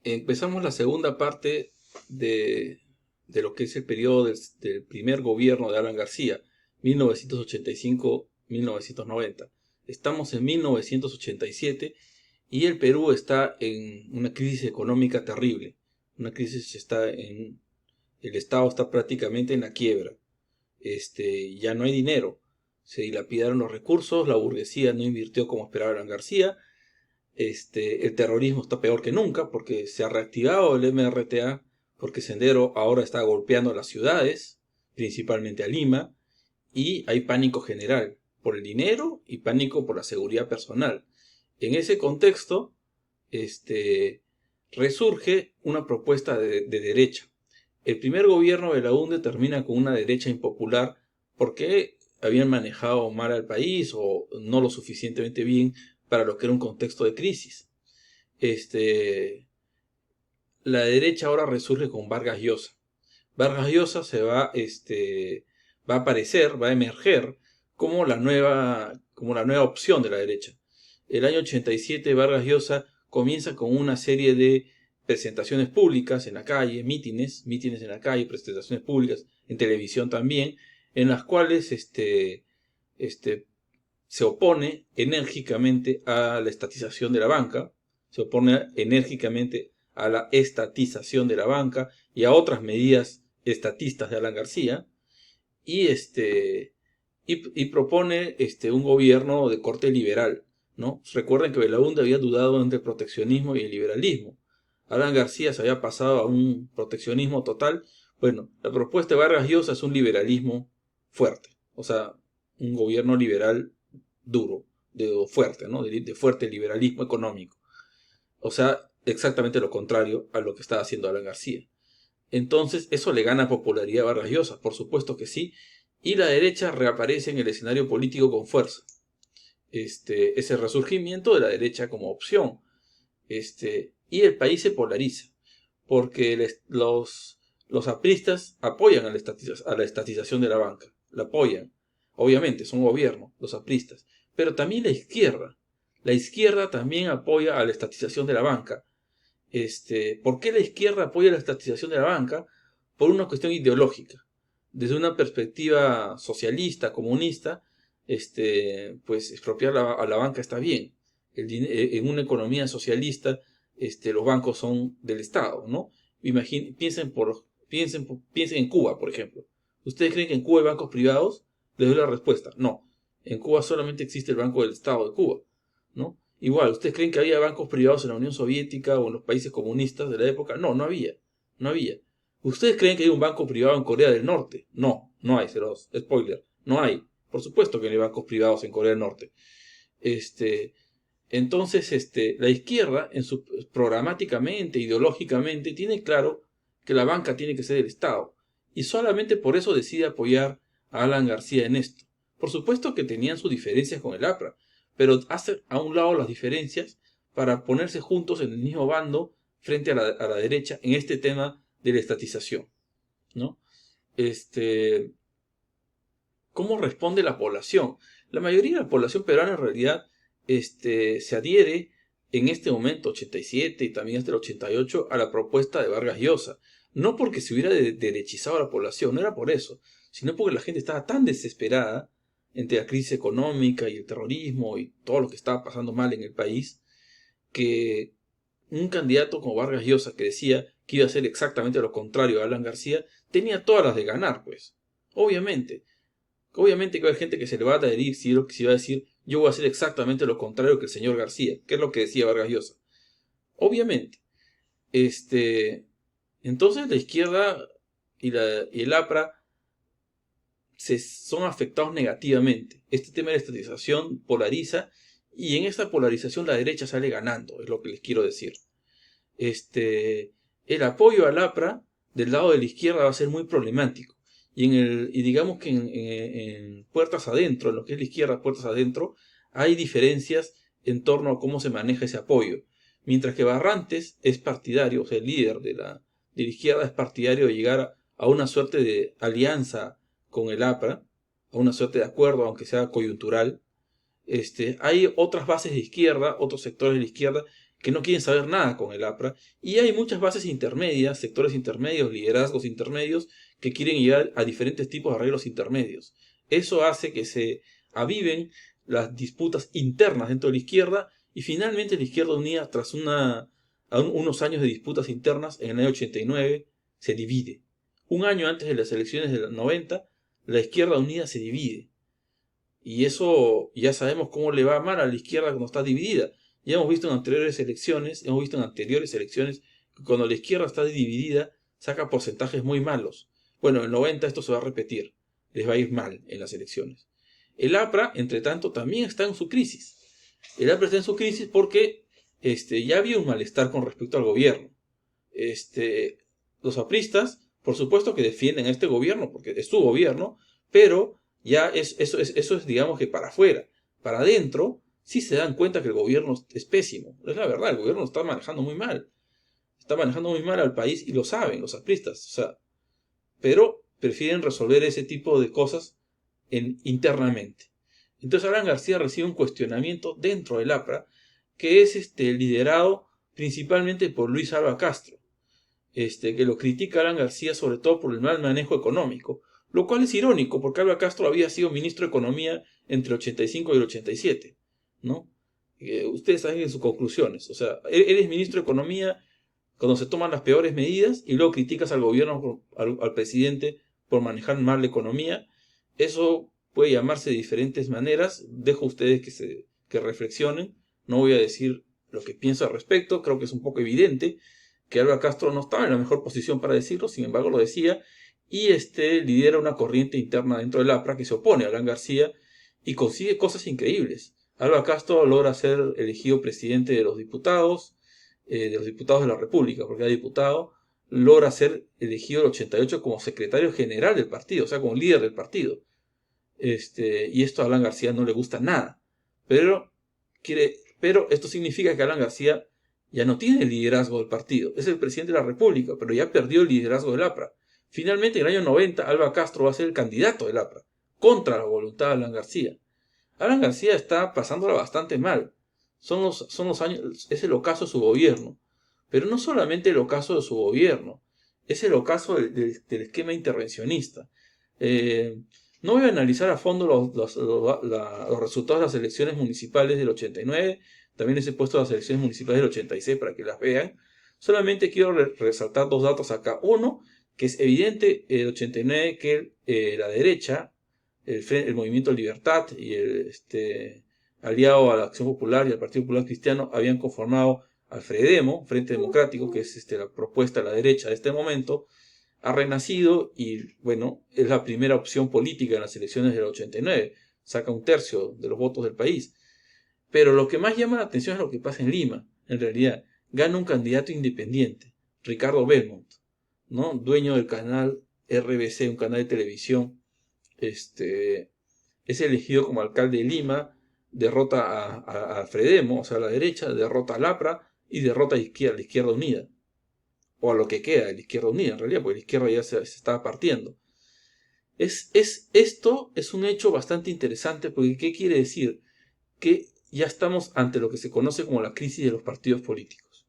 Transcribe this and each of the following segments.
Empezamos la segunda parte de, de lo que es el periodo del primer gobierno de Alan García, 1985-1990. Estamos en 1987 y el Perú está en una crisis económica terrible. Una crisis el Estado está prácticamente en la quiebra. Ya no hay dinero. Se dilapidaron los recursos, la burguesía no invirtió como esperaba Alan García. El terrorismo está peor que nunca porque se ha reactivado el MRTA, porque Sendero ahora está golpeando las ciudades, principalmente a Lima, y hay pánico general por el dinero y pánico por la seguridad personal. En ese contexto, resurge una propuesta de derecha. El primer gobierno de la UNDE termina con una derecha impopular porque habían manejado mal al país o no lo suficientemente bien para lo que era un contexto de crisis. La derecha ahora resurge con Vargas Llosa. Vargas Llosa va a aparecer, va a emerger como la nueva opción de la derecha. El año 87 Vargas Llosa comienza con una serie de presentaciones públicas en la calle, mítines en la calle, presentaciones públicas en televisión también, en las cuales se opone enérgicamente a la estatización de la banca, se opone enérgicamente a la estatización de la banca y a otras medidas estatistas de Alan García, y, y propone un gobierno de corte liberal, ¿no? Recuerden que Belaúnde había dudado entre el proteccionismo y el liberalismo. Alan García se había pasado a un proteccionismo total. Bueno, la propuesta de Vargas Llosa es un liberalismo fuerte, o sea, un gobierno liberal duro, de fuerte, ¿no? De fuerte liberalismo económico. O sea, exactamente lo contrario a lo que estaba haciendo Alan García. Entonces, eso le gana popularidad a Vargas Llosa, por supuesto que sí, y la derecha reaparece en el escenario político con fuerza. Ese resurgimiento de la derecha como opción. Y el país se polariza, porque los apristas apoyan a la estatización de la banca, la apoyan. Obviamente, son gobierno, los apristas, pero también la izquierda. La izquierda también apoya a la estatización de la banca. ¿Por qué la izquierda apoya la estatización de la banca? Por una cuestión ideológica. Desde una perspectiva socialista, comunista, pues expropiar a la banca está bien. En una economía socialista, los bancos son del Estado, ¿no? Piensen en Cuba, por ejemplo. ¿Ustedes creen que en Cuba hay bancos privados? Les doy la respuesta, no. En Cuba solamente existe el Banco del Estado de Cuba, ¿no? Igual, ¿ustedes creen que había bancos privados en la Unión Soviética o en los países comunistas de la época? No, no había. No había. ¿Ustedes creen que hay un banco privado en Corea del Norte? No, no hay, spoiler, no hay. Por supuesto que no hay bancos privados en Corea del Norte. Entonces, la izquierda, programáticamente, ideológicamente, tiene claro que la banca tiene que ser del Estado. Y solamente por eso decide apoyar a Alan García en esto. Por supuesto que tenían sus diferencias con el APRA, pero hace a un lado las diferencias para ponerse juntos en el mismo bando frente a la derecha en este tema de la estatización, ¿no? ¿Cómo responde la población? La mayoría de la población peruana en realidad se adhiere en este momento, 87 y también hasta el 88, a la propuesta de Vargas Llosa. No porque se hubiera derechizado a la población, no era por eso, sino porque la gente estaba tan desesperada entre la crisis económica y el terrorismo y todo lo que estaba pasando mal en el país, que un candidato como Vargas Llosa, que decía que iba a hacer exactamente lo contrario a Alan García, tenía todas las de ganar, pues. Obviamente. Obviamente que va a haber gente que se le va a adherir si va a decir yo voy a hacer exactamente lo contrario que el señor García, que es lo que decía Vargas Llosa. Obviamente. Entonces la izquierda y el APRA son afectados negativamente. Este tema de la estatización polariza y en esta polarización la derecha sale ganando, es lo que les quiero decir. El apoyo al APRA del lado de la izquierda va a ser muy problemático. Y digamos que en puertas adentro, en lo que es la izquierda, puertas adentro, hay diferencias en torno a cómo se maneja ese apoyo. Mientras que Barrantes es partidario, o sea, el líder de la izquierda es partidario de llegar a una suerte de alianza con el APRA, a una suerte de acuerdo, aunque sea coyuntural. Hay otras bases de izquierda, otros sectores de la izquierda, que no quieren saber nada con el APRA, y hay muchas bases intermedias, sectores intermedios, liderazgos intermedios, que quieren llegar a diferentes tipos de arreglos intermedios. Eso hace que se aviven las disputas internas dentro de la izquierda, y finalmente la Izquierda Unida, tras unos años de disputas internas, en el año 89, se divide. Un año antes de las elecciones del 90, la Izquierda Unida se divide. Y eso ya sabemos cómo le va mal a la izquierda cuando está dividida. Ya hemos visto en anteriores elecciones, que cuando la izquierda está dividida, saca porcentajes muy malos. Bueno, en el 90 esto se va a repetir. Les va a ir mal en las elecciones. El APRA, entre tanto, también está en su crisis. El APRA está en su crisis porque ya había un malestar con respecto al gobierno. Los apristas, por supuesto que defienden a este gobierno, porque es su gobierno, pero ya eso es, digamos que para afuera. Para adentro, sí se dan cuenta que el gobierno es pésimo. Es la verdad, el gobierno está manejando muy mal. Está manejando muy mal al país y lo saben los apristas. O sea, pero prefieren resolver ese tipo de cosas internamente. Entonces Alan García recibe un cuestionamiento dentro del APRA, que es liderado principalmente por Luis Alva Castro, que lo critica a Alan García sobre todo por el mal manejo económico, lo cual es irónico porque Alva Castro había sido ministro de Economía entre el 85 y el 87, ¿no? Ustedes saben en sus conclusiones, o sea, él es ministro de Economía cuando se toman las peores medidas y luego criticas al gobierno, al presidente por manejar mal la economía. Eso puede llamarse de diferentes maneras, dejo a ustedes que reflexionen, no voy a decir lo que pienso al respecto, creo que es un poco evidente que Alba Castro no estaba en la mejor posición para decirlo, sin embargo lo decía, y lidera una corriente interna dentro del APRA que se opone a Alan García y consigue cosas increíbles. Alba Castro logra ser elegido presidente de los diputados de la República, porque era diputado, logra ser elegido en el 88 como secretario general del partido, o sea, como líder del partido. Y esto a Alan García no le gusta nada. Pero esto significa que Alan García ya no tiene el liderazgo del partido. Es el presidente de la República, pero ya perdió el liderazgo del APRA. Finalmente, en el año 90, Alba Castro va a ser el candidato del APRA, contra la voluntad de Alan García. Alan García está pasándola bastante mal. Son los años, es el ocaso de su gobierno. Pero no solamente el ocaso de su gobierno, es el ocaso del esquema intervencionista. No voy a analizar a fondo los resultados de las elecciones municipales del 89, también les he puesto las elecciones municipales del 86 para que las vean. Solamente quiero resaltar dos datos acá. Uno, que es evidente el 89 que la derecha, el Movimiento Libertad y aliado a la Acción Popular y al Partido Popular Cristiano habían conformado al FREDEMO, Frente Democrático, que es la propuesta de la derecha de este momento, ha renacido y, bueno, es la primera opción política en las elecciones del 89. Saca un tercio de los votos del país. Pero lo que más llama la atención es lo que pasa en Lima. En realidad, gana un candidato independiente, Ricardo Belmont, ¿no? Dueño del canal RBC, un canal de televisión. Es elegido como alcalde de Lima, derrota a Fredemo, o sea, a la derecha, derrota al APRA y derrota a la Izquierda Unida. O a lo que queda de la Izquierda Unida, en realidad, porque la izquierda ya se estaba partiendo. Esto es un hecho bastante interesante, porque ¿qué quiere decir? Que ya estamos ante lo que se conoce como la crisis de los partidos políticos.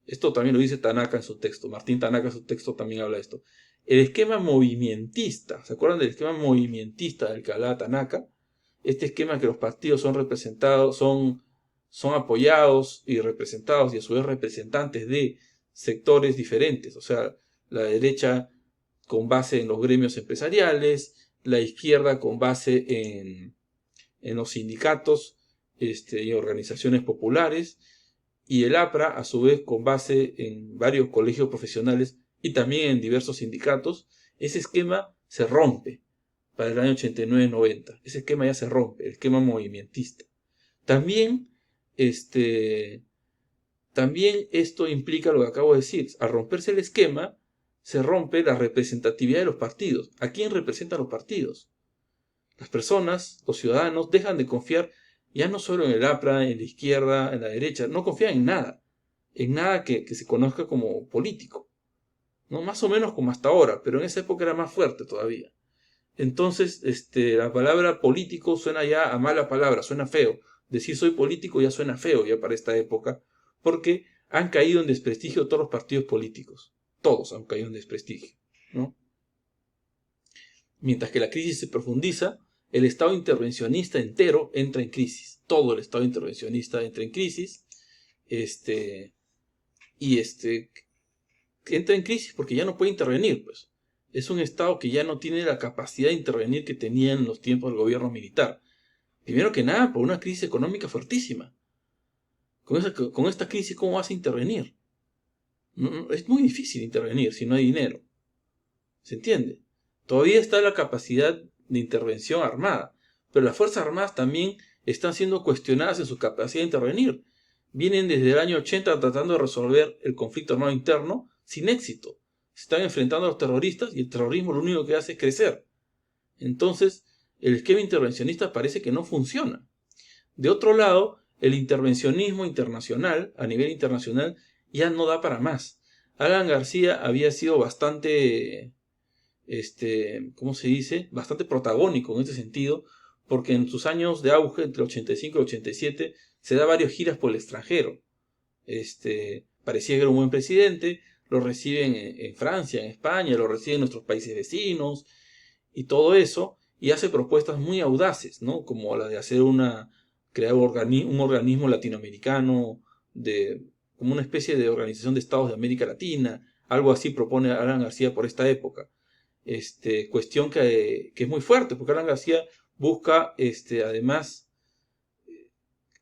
Esto también lo dice Tanaka en su texto. Martín Tanaka en su texto también habla de esto. El esquema movimentista, ¿se acuerdan del esquema movimentista del que hablaba Tanaka? Este esquema que los partidos son representados, son apoyados y representados y a su vez representantes de sectores diferentes. O sea, la derecha con base en los gremios empresariales, la izquierda con base en los sindicatos y organizaciones populares, y el APRA a su vez con base en varios colegios profesionales y también en diversos sindicatos. Ese esquema se rompe para el año 89-90. Ese esquema ya se rompe, el esquema movimentista. También esto implica lo que acabo de decir. Al romperse el esquema, se rompe la representatividad de los partidos. ¿A quién representan los partidos? Las personas, los ciudadanos, dejan de confiar ya no solo en el APRA, en la izquierda, en la derecha, no confían en nada que se conozca como político, ¿no? Más o menos como hasta ahora, pero en esa época era más fuerte todavía. Entonces, la palabra político suena ya a mala palabra, suena feo. Decir soy político ya suena feo ya para esta época, porque han caído en desprestigio todos los partidos políticos. Todos han caído en desprestigio, ¿no? Mientras que la crisis se profundiza, el Estado intervencionista entero entra en crisis. Todo el Estado intervencionista entra en crisis. Entra en crisis porque ya no puede intervenir, pues. Es un Estado que ya no tiene la capacidad de intervenir que tenía en los tiempos del gobierno militar. Primero que nada, por una crisis económica fuertísima. Con esta crisis, ¿cómo vas a intervenir? Es muy difícil intervenir si no hay dinero. ¿Se entiende? Todavía está la capacidad de intervención armada, pero las Fuerzas Armadas también están siendo cuestionadas en su capacidad de intervenir. Vienen desde el año 80 tratando de resolver el conflicto armado interno sin éxito. Se están enfrentando a los terroristas y el terrorismo lo único que hace es crecer. Entonces, el esquema intervencionista parece que no funciona. De otro lado, el intervencionismo internacional, a nivel internacional, ya no da para más. Alan García había sido bastante, ¿cómo se dice? Bastante protagónico en este sentido, porque en sus años de auge, entre el 85 y el 87, se da varias giras por el extranjero. Parecía que era un buen presidente, lo reciben en Francia, en España, lo reciben en nuestros países vecinos, y todo eso, y hace propuestas muy audaces, ¿no? Como la de crear un organismo latinoamericano, como una especie de organización de estados de América Latina, algo así propone Alan García por esta época. Cuestión que es muy fuerte, porque Alan García busca, además,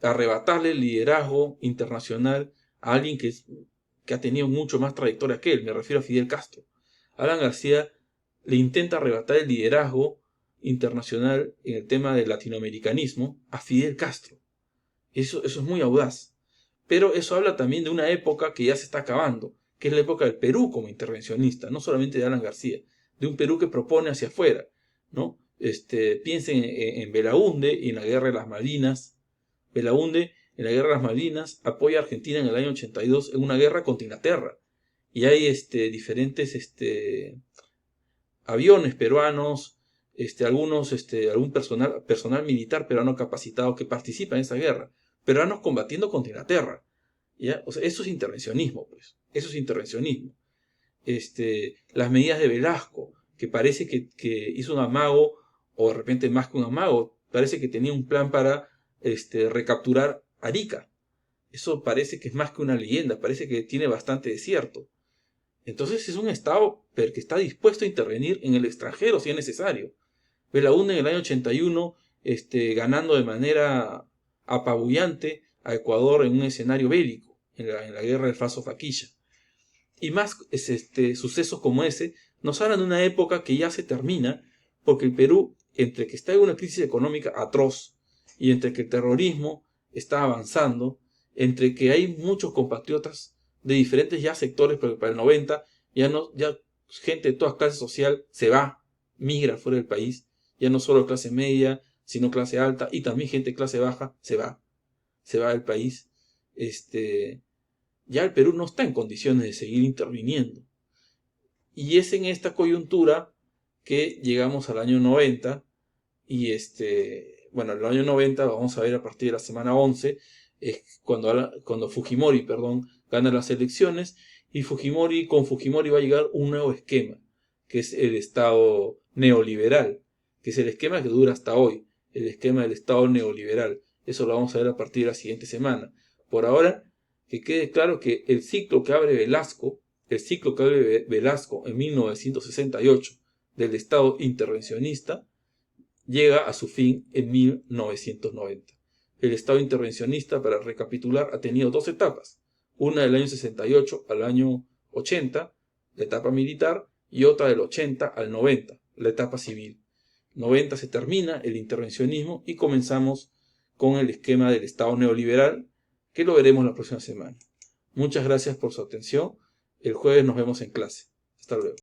arrebatarle el liderazgo internacional a alguien que ha tenido mucho más trayectoria que él. Me refiero a Fidel Castro. Alan García le intenta arrebatar el liderazgo internacional en el tema del latinoamericanismo a Fidel Castro. Eso es muy audaz. Pero eso habla también de una época que ya se está acabando, que es la época del Perú como intervencionista, no solamente de Alan García, de un Perú que propone hacia afuera, ¿no? Piensen en Belaúnde y en la Guerra de las Malvinas. Belaúnde en la Guerra de las Malvinas apoya a Argentina en el año 82 en una guerra contra Inglaterra. Y hay diferentes aviones peruanos, algún personal militar peruano capacitado que participa en esa guerra. Peruanos combatiendo contra Inglaterra. ¿Ya? O sea, eso es intervencionismo, pues. Eso es intervencionismo. Las medidas de Velasco, que parece que hizo un amago, o de repente más que un amago, parece que tenía un plan para recapturar Arica. Eso parece que es más que una leyenda, parece que tiene bastante desierto. Entonces es un Estado que está dispuesto a intervenir en el extranjero si es necesario. Belaúnde en el año 81, ganando de manera apabullante a Ecuador en un escenario bélico, en la guerra del Falso Faquilla. Y más sucesos como ese nos hablan de una época que ya se termina, porque el Perú, entre que está en una crisis económica atroz, y entre que el terrorismo está avanzando, entre que hay muchos compatriotas de diferentes ya sectores, porque para el 90 ya gente de toda clase social se va, migra fuera del país, ya no solo clase media, sino clase alta, y también gente de clase baja se va del país. Ya el Perú no está en condiciones de seguir interviniendo. Y es en esta coyuntura que llegamos al año 90 y el año 90, vamos a ver a partir de la semana 11, es cuando Fujimori, gana las elecciones, y con Fujimori va a llegar un nuevo esquema, que es el Estado neoliberal, que es el esquema que dura hasta hoy, el esquema del Estado neoliberal. Eso lo vamos a ver a partir de la siguiente semana. Por ahora, que quede claro que el ciclo que abre Velasco en 1968 del Estado intervencionista, llega a su fin en 1990. El Estado intervencionista, para recapitular, ha tenido dos etapas. Una del año 68 al año 80, la etapa militar, y otra del 80 al 90, la etapa civil. 90 se termina el intervencionismo y comenzamos con el esquema del Estado neoliberal, que lo veremos la próxima semana. Muchas gracias por su atención. El jueves nos vemos en clase. Hasta luego.